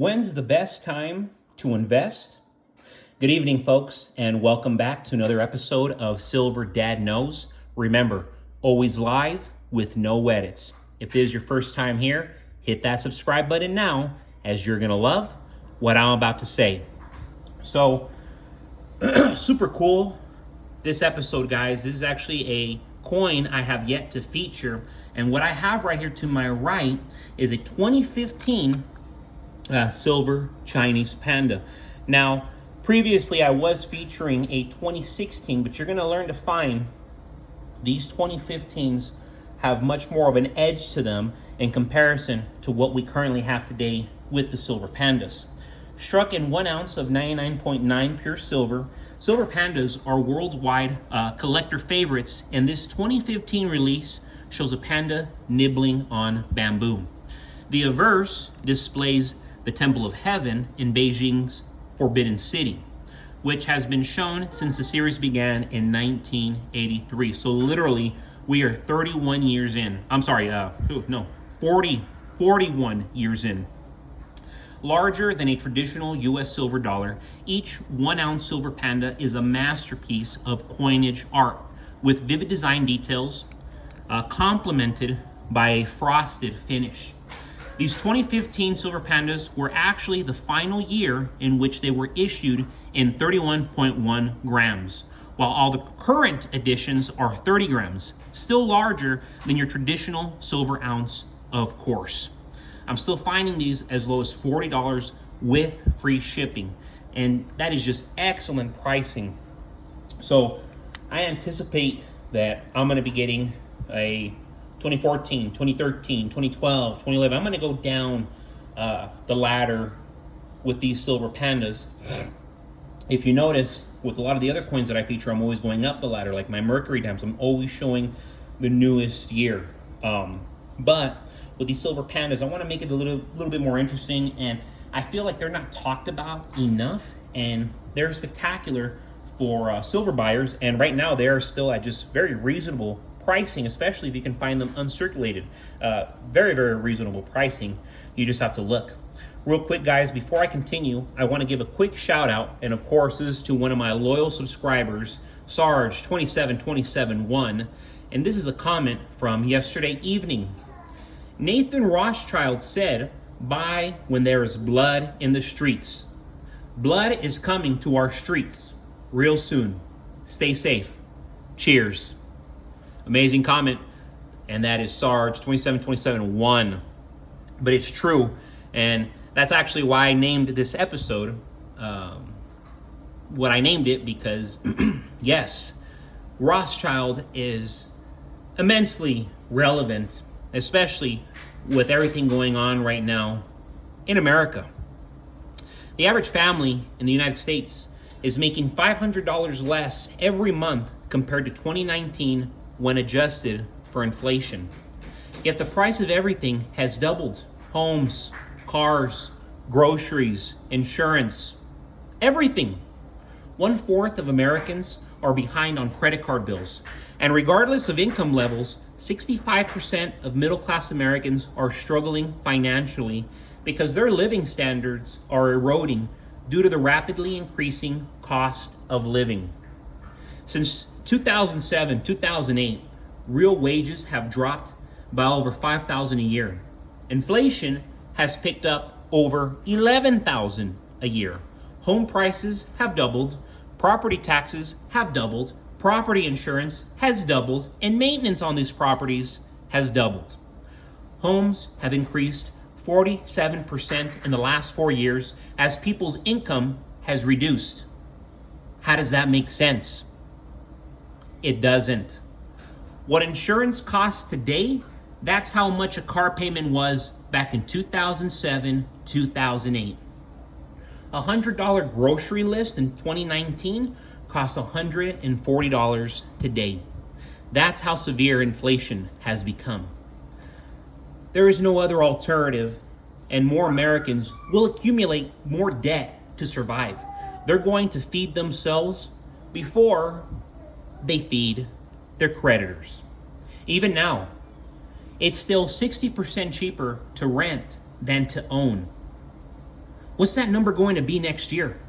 When's the best time to invest? Good evening, folks, and welcome back to another episode of Silver Dad Knows. Remember, always live with no edits. If this is your first time here, hit that subscribe button now, as you're going to love what I'm about to say. So, super cool. This episode, guys, this is actually a coin I have yet to feature. And what I have right here to my right is a 2015 silver Chinese panda. Now, previously I was featuring a 2016, but you're going to learn to find these 2015s have much more of an edge to them in comparison to what we currently have today with the silver pandas. Struck in 1 ounce of 99.9 pure silver, silver pandas are worldwide collector favorites, and this 2015 release shows a panda nibbling on bamboo. The obverse displays the Temple of Heaven in Beijing's Forbidden City, which has been shown since the series began in 1983. So literally, we are 31 years in. 41 years in. Larger than a traditional US silver dollar, each 1 ounce silver panda is a masterpiece of coinage art with vivid design details, complemented by a frosted finish. These 2015 silver pandas were actually the final year in which they were issued in 31.1 grams, while all the current editions are 30 grams, still larger than your traditional silver ounce, of course. I'm still finding these as low as $40 with free shipping, and that is just excellent pricing. So I anticipate that I'm going to be getting a 2014, 2013, 2012, 2011. I'm going to go down the ladder with these silver pandas. If you notice, with a lot of the other coins that I feature, I'm always going up the ladder. Like my Mercury Dimes, I'm always showing the newest year. But with these silver pandas, I want to make it a little bit more interesting, and I feel like they're not talked about enough, and they're spectacular for silver buyers. And right now, they are still at just very reasonable pricing, especially if you can find them uncirculated. Very, very reasonable pricing. You just have to look. Real quick, guys, before I continue, I want to give a quick shout out, and of course, this is to one of my loyal subscribers, Sarge27271, and this is a comment from yesterday evening. Nathan Rothschild said, "Buy when there is blood in the streets." Blood is coming to our streets real soon. Stay safe. Cheers. Amazing comment, and that is Sarge27271. But it's true, and that's actually why I named this episode what I named it, because yes, Rothschild is immensely relevant, especially with everything going on right now in America. The average family in the United States is making $500 less every month compared to 2019 when adjusted for inflation. Yet the price of everything has doubled. Homes, cars, groceries, insurance, everything. 1/4 of Americans are behind on credit card bills. And regardless of income levels, 65% of middle-class Americans are struggling financially because their living standards are eroding due to the rapidly increasing cost of living. Since 2007, 2008, real wages have dropped by over $5,000 a year. Inflation has picked up over $11,000 a year. Home prices have doubled, property taxes have doubled, property insurance has doubled, and maintenance on these properties has doubled. Homes have increased 47% in the last 4 years as people's income has reduced. How does that make sense? It doesn't. What insurance costs today, that's how much a car payment was back in 2007, 2008. A $100 grocery list in 2019 costs $140 today. That's how severe inflation has become. There is no other alternative, and more Americans will accumulate more debt to survive. They're going to feed themselves before they feed their creditors. Even now, it's still 60% cheaper to rent than to own. What's that number going to be next year?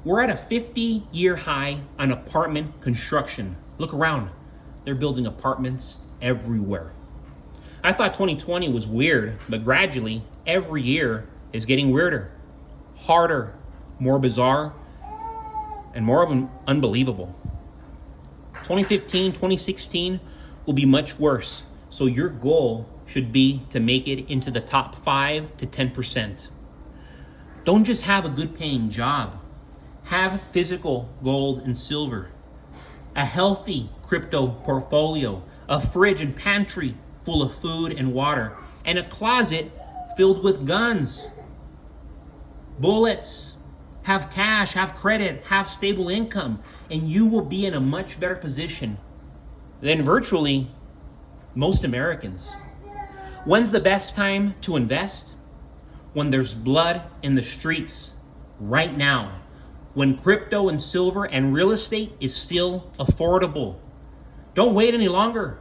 We're at a 50-year high on apartment construction. Look around. They're building apartments everywhere. I thought 2020 was weird, but gradually, every year is getting weirder, harder, more bizarre, and more unbelievable. 2015, 2016 will be much worse. So your goal should be to make it into the top 5 to 10%. Don't just have a good paying job. Have physical gold and silver, a healthy crypto portfolio, a fridge and pantry full of food and water, and a closet filled with guns, bullets. Have cash, have credit, have stable income, and you will be in a much better position than virtually most Americans. When's the best time to invest? When there's blood in the streets right now. When crypto and silver and real estate is still affordable. Don't wait any longer.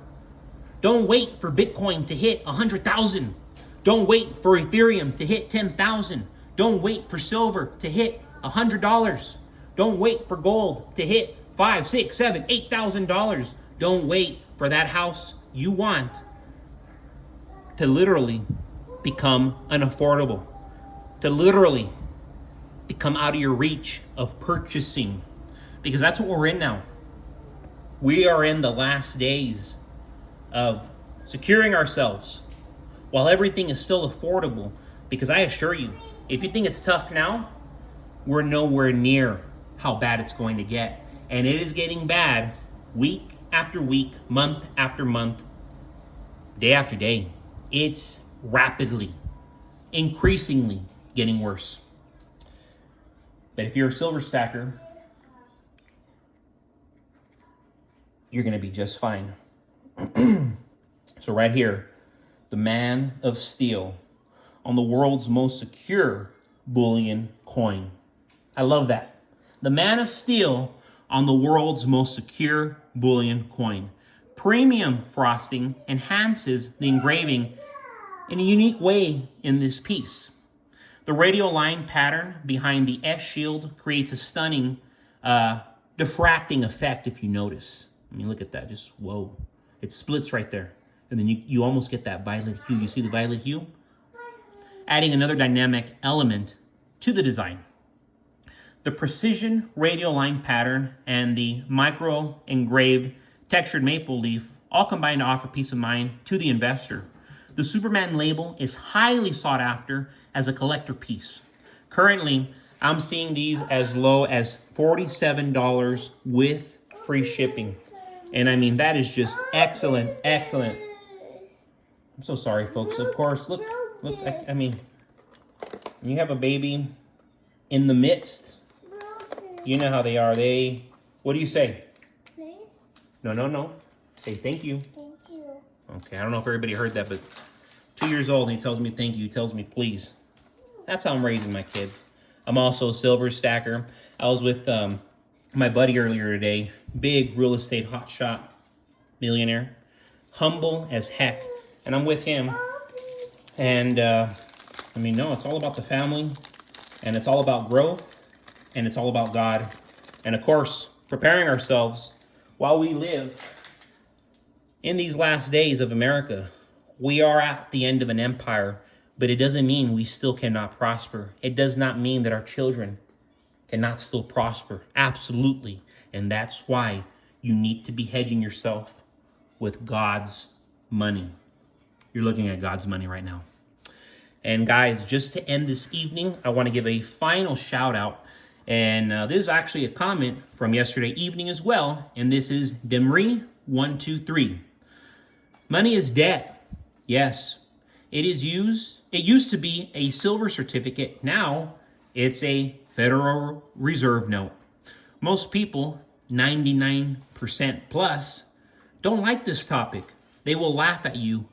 Don't wait for Bitcoin to hit 100,000. Don't wait for Ethereum to hit 10,000. Don't wait for silver to hit $100. Don't wait for gold to hit $5, $6, $7, $8,000. Don't wait for that house you want to literally become unaffordable, to literally become out of your reach of purchasing, because that's what we're in now. We are in the last days of securing ourselves while everything is still affordable, because I assure you, if you think it's tough now, we're nowhere near how bad it's going to get. And it is getting bad week after week, month after month, day after day. It's rapidly, increasingly getting worse. But if you're a silver stacker, you're going to be just fine. So right here, the man of steel on the world's most secure bullion coin. I love that. The man of steel on the world's most secure bullion coin. Premium frosting enhances the engraving in a unique way in this piece. The radial line pattern behind the S shield creates a stunning diffracting effect, if you notice. I mean, look at that, just whoa. It splits right there. And then you almost get that violet hue. You see the violet hue? Adding another dynamic element to the design. The precision radial line pattern and the micro engraved textured maple leaf all combine to offer peace of mind to the investor. The Superman label is highly sought after as a collector piece. Currently, I'm seeing these as low as $47 with free shipping. And I mean, that is just excellent, excellent. I'm so sorry, folks. Of course, look, I mean, when you have a baby in the midst, you know how they are. What do you say? Please? No. Say thank you. Thank you. Okay, I don't know if everybody heard that, but 2 years old and he tells me thank you. He tells me please. That's how I'm raising my kids. I'm also a silver stacker. I was with my buddy earlier today, big real estate hotshot millionaire, humble as heck. And I'm with him. And I mean, no, it's all about the family, and it's all about growth, and it's all about God. And of course, preparing ourselves while we live in these last days of America. We are at the end of an empire, but it doesn't mean we still cannot prosper. It does not mean that our children cannot still prosper. Absolutely. And that's why you need to be hedging yourself with God's money. You're looking at God's money right now. And guys, just to end this evening, I want to give a final shout out. And this is actually a comment from yesterday evening as well. And this is Demri123. Money is debt. Yes, it used to be a silver certificate. Now it's a Federal Reserve note. Most people, 99% plus, don't like this topic. They will laugh at you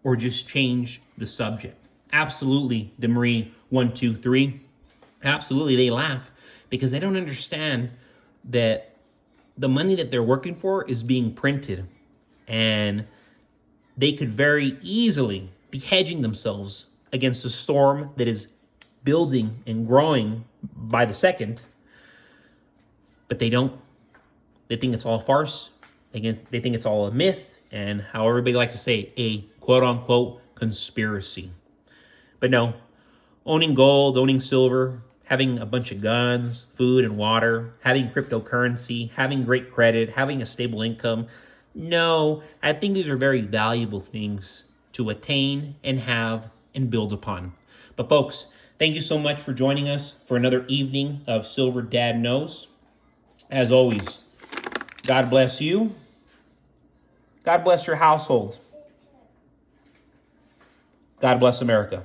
or just change the subject. Absolutely, Demri123. Absolutely, they laugh because they don't understand that the money that they're working for is being printed, and they could very easily be hedging themselves against a storm that is building and growing by the second, but they don't. They think it's all farce. They think it's all a myth, and how everybody likes to say, a quote-unquote conspiracy. But no, owning gold, owning silver, having a bunch of guns, food and water, having cryptocurrency, having great credit, having a stable income, no, I think these are very valuable things to attain and have and build upon. But folks, thank you so much for joining us for another evening of Silver Dad Knows. As always, God bless you. God bless your household. God bless America.